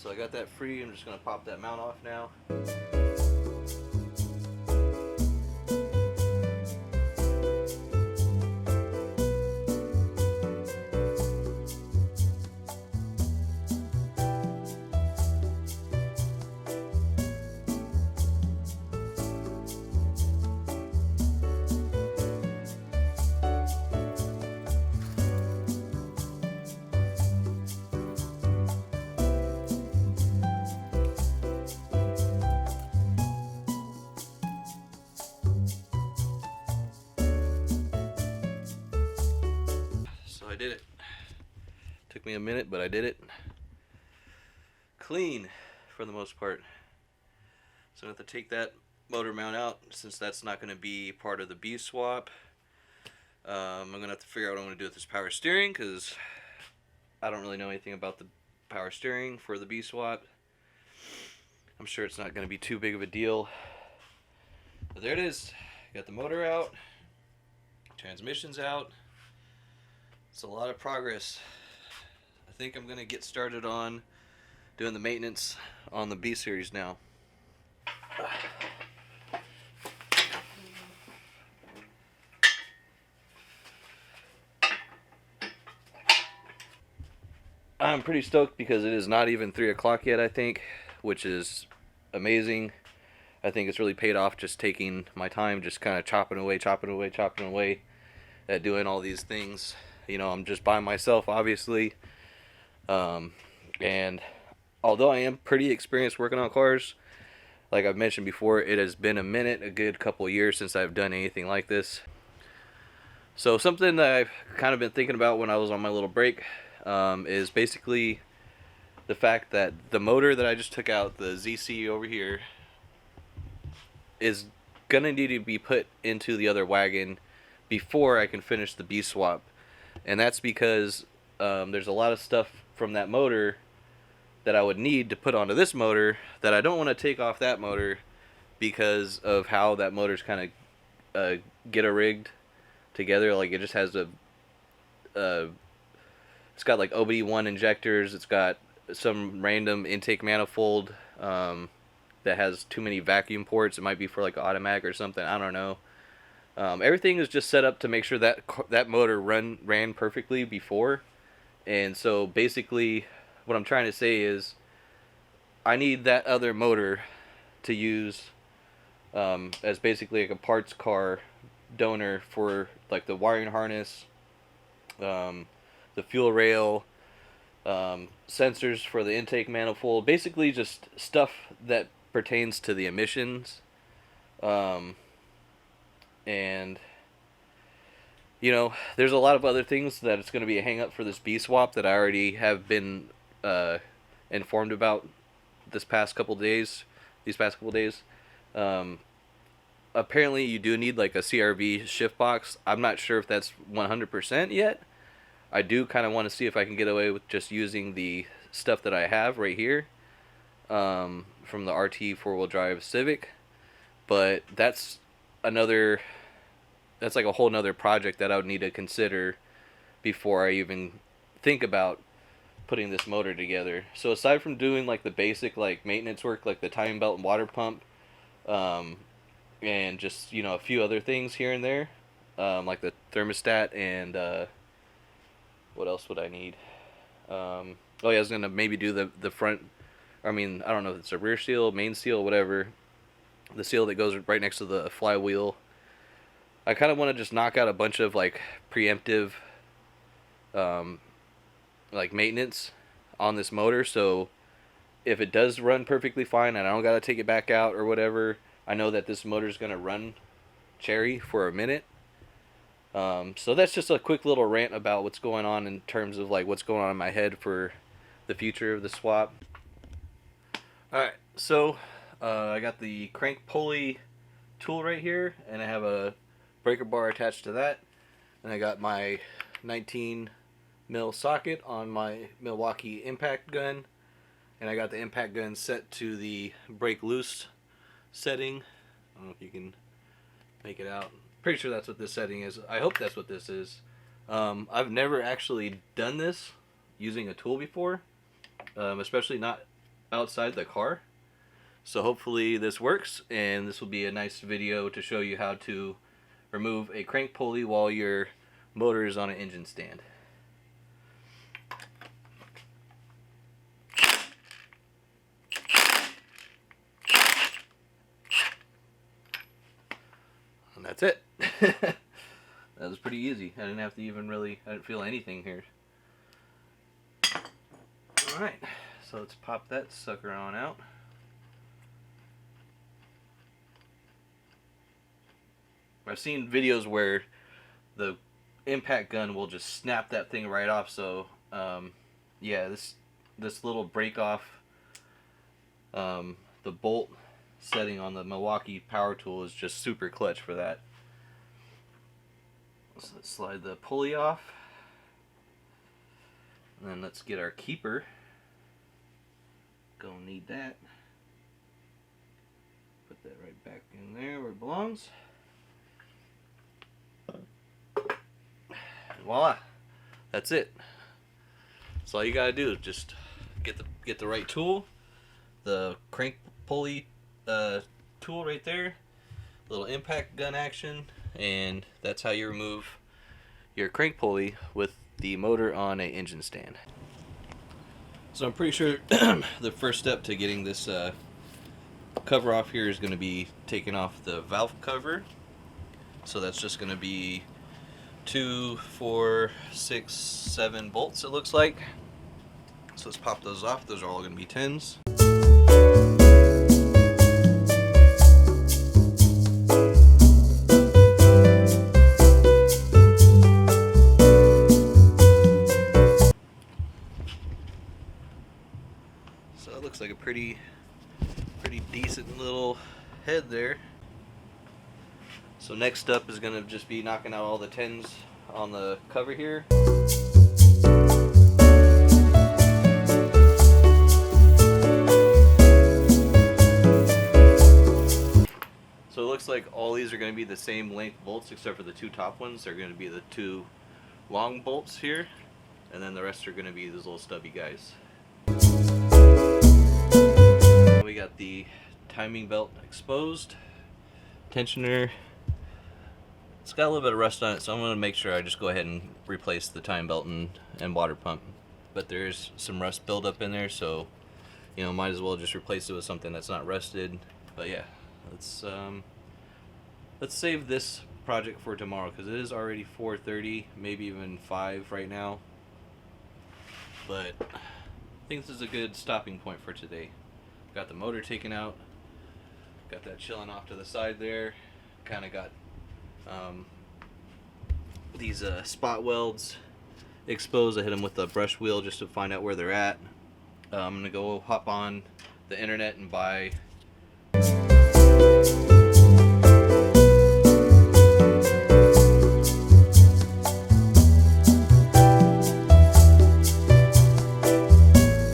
So I got that free. I'm just going to pop that mount off now. So I did it. Took me a minute, but I did it. Clean for the most part. So I have to take that motor mount out since that's not going to be part of the Bswap. I'm going to have to figure out what I'm going to do with this power steering because I don't really know anything about the power steering for the Bswap. I'm sure it's not going to be too big of a deal. But there it is. Got the motor out. Transmission's out. It's a lot of progress. I think I'm going to get started on doing the maintenance on the B series now. I'm pretty stoked because it is not even 3 o'clock yet, I think, which is amazing. I think it's really paid off just taking my time, just kind of chopping away at doing all these things. You know, I'm just by myself, obviously. And although I am pretty experienced working on cars, like I've mentioned before, it has been a minute, a good couple of years since I've done anything like this. So something that I've kind of been thinking about when I was on my little break is basically the fact that the motor that I just took out, the ZC over here, is going to need to be put into the other wagon before I can finish the Bswap. And that's because there's a lot of stuff from that motor that I would need to put onto this motor that I don't want to take off that motor because of how that motor's kind of get-a-rigged together. Like, it just has it's got like OBD1 injectors, it's got some random intake manifold that has too many vacuum ports. It might be for like an automatic or something, I don't know. Everything is just set up to make sure that that motor ran perfectly before. And so basically what I'm trying to say is I need that other motor to use as basically like a parts car donor for like the wiring harness, the fuel rail, sensors for the intake manifold, basically just stuff that pertains to the emissions. And you know, there's a lot of other things that it's going to be a hang up for this Bswap that I already have been informed about these past couple days. Apparently you do need like a CRV shift box. I'm not sure if that's 100% yet. I do kind of want to see if I can get away with just using the stuff that I have right here from the RT 4-wheel drive Civic. But that's like a whole nother project that I would need to consider before I even think about putting this motor together. So aside from doing like the basic like maintenance work, like the timing belt and water pump, and just, you know, a few other things here and there, like the thermostat and what else would I need? Oh yeah, I was gonna maybe do the front. I mean, I don't know if it's a rear seal, main seal, whatever. The seal that goes right next to the flywheel. I kind of want to just knock out a bunch of like preemptive like maintenance on this motor, so if it does run perfectly fine and I don't got to take it back out or whatever, I know that this motor is going to run cherry for a minute. So that's just a quick little rant about what's going on in terms of like what's going on in my head for the future of the swap. Alright, so I got the crank pulley tool right here, and I have a breaker bar attached to that, and I got my 19 mil socket on my Milwaukee impact gun, and I got the impact gun set to the break loose setting. I don't know if you can make it out. Pretty sure that's what this setting is. I hope that's what this is. I've never actually done this using a tool before, especially not outside the car. So hopefully this works, and this will be a nice video to show you how to remove a crank pulley while your motor is on an engine stand. And that's it. That was pretty easy. I didn't have to even I didn't feel anything here. Alright, so let's pop that sucker on out. I've seen videos where the impact gun will just snap that thing right off, so yeah, this little break off, the bolt setting on the Milwaukee power tool is just super clutch for that. So let's slide the pulley off, and then let's get our keeper. Gonna need that. Put that right back in there where it belongs. And voila, that's it. So all you gotta do is just get the right tool, the crank pulley tool right there, little impact gun action, and that's how you remove your crank pulley with the motor on a engine stand. So I'm pretty sure the first step to getting this cover off here is going to be taking off the valve cover. So that's just going to be 2, 4, 6, 7 bolts, it looks like. So let's pop those off. Those are all going to be 10s. So it looks like a pretty decent little head there. So next up is going to just be knocking out all the 10s on the cover here. So it looks like all these are going to be the same length bolts except for the 2 top ones. They're going to be the 2 long bolts here, and then the rest are going to be these little stubby guys. We got the timing belt exposed, tensioner. It's got a little bit of rust on it, so I'm going to make sure I just go ahead and replace the time belt and water pump. But there's some rust buildup in there, so you know, might as well just replace it with something that's not rusted. But yeah, let's save this project for tomorrow, because it is already 4:30, maybe even 5 right now. But I think this is a good stopping point for today. Got the motor taken out, got that chilling off to the side there, kind of got these spot welds exposed. I hit them with the brush wheel just to find out where they're at. I'm gonna go hop on the internet and buy